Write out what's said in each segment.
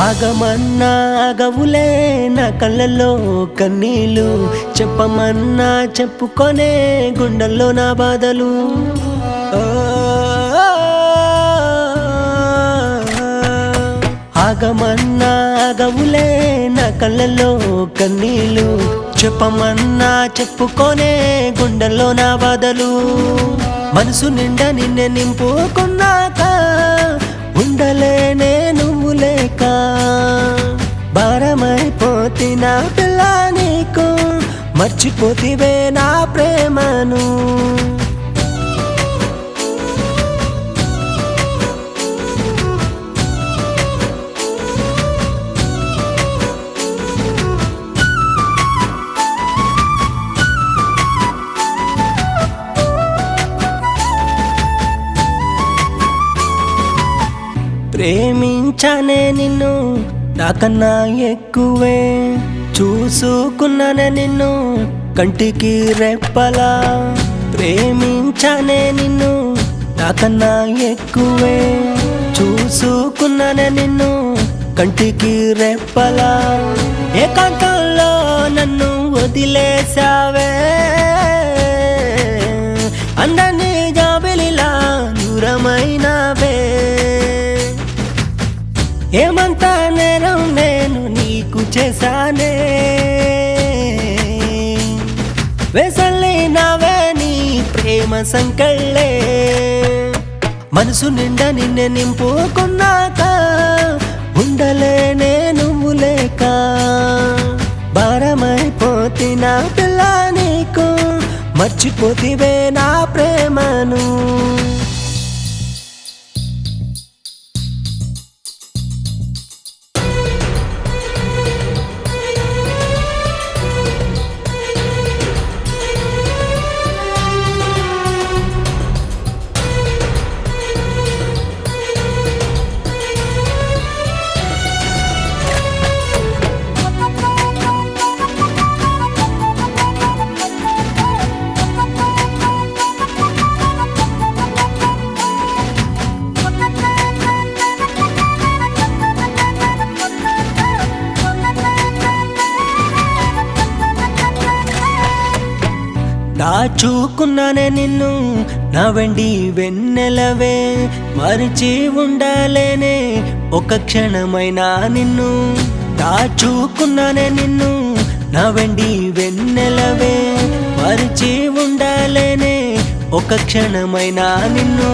ఆగమన్నా ఆగవులే నా కళ్ళల్లో కన్నీళ్ళు, చెప్పమన్నా చెప్పుకొనే గుండెల్లో నా బాధలు. ఆగమన్నా ఆగవులే నా కళ్ళల్లో కన్నీళ్ళు, చెప్పమన్నా చెప్పుకొనే గుండెల్లో నా బాధలు. మనసు నిండా నిన్నే నింపుకున్నాక ఉండలేనే నువ్వు లేక, భారమైపోతినా పిల్ల నీకు, మర్చిపోతివే నా ప్రేమను. ప్రేమించానే నిన్ను నాకన్నా ఎక్కువే, చూసుకున్నానే నిన్ను కంటికి రెప్పలా. ప్రేమించానే నిన్ను నాకన్నా ఎక్కువే, చూసుకున్నానే నిన్ను కంటికి రెప్పలా. ఏకాంతంలో నన్ను వదిలేసావే, అందరినీ జాబిలిలా దూరమైనవే. ఏమంతా నేరం నేను నీకు చేశానే, వేసల్లి నావే నీ ప్రేమ సంకళ్ళే. మనసు నిండా నిన్నే నింపుకున్నాక ఉండలేనే నువ్వు లేక, భారమైపోతినా పిల్ల నీకు, మర్చిపోతివే నా ప్రేమను. దాచుకున్నానే నిన్ను నా వెండి వెన్నెలవే, మరిచి ఉండలేనే ఒక క్షణమైనా నిన్ను. దాచుకున్నానే నిన్ను నా వెండి వెన్నెలవే, మరిచి ఉండలేనే ఒక క్షణమైనా నిన్ను.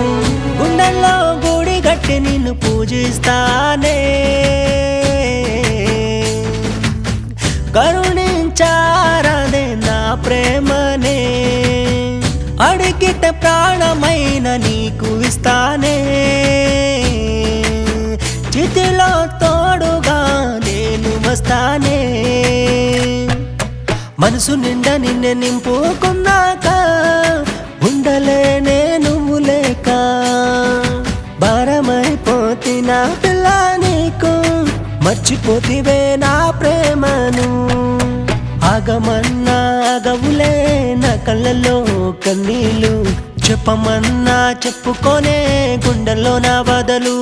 గుండెల్లో గుడి గట్టి నిన్ను పూజిస్తానే, కరుణించారాదే నా ప్రేమనే. అడిగిట ప్రాణమైన నీకు ఇస్తానే, చితిలో తోడుగా నేను వస్తానే. మనసు నిండా నిన్నే నింపుకున్నాక ఉండలేనే నువ్వు లేక, భారమైపోతినా పిల్ల నీకు, మర్చిపోతివే నా ప్రేమను. ఆగమన్నా ఆగవులే నా కళ్ళల్లో కన్నీళ్ళు, చెప్పమన్నా చెప్పుకొనే గుండెల్లో నా బాధలు.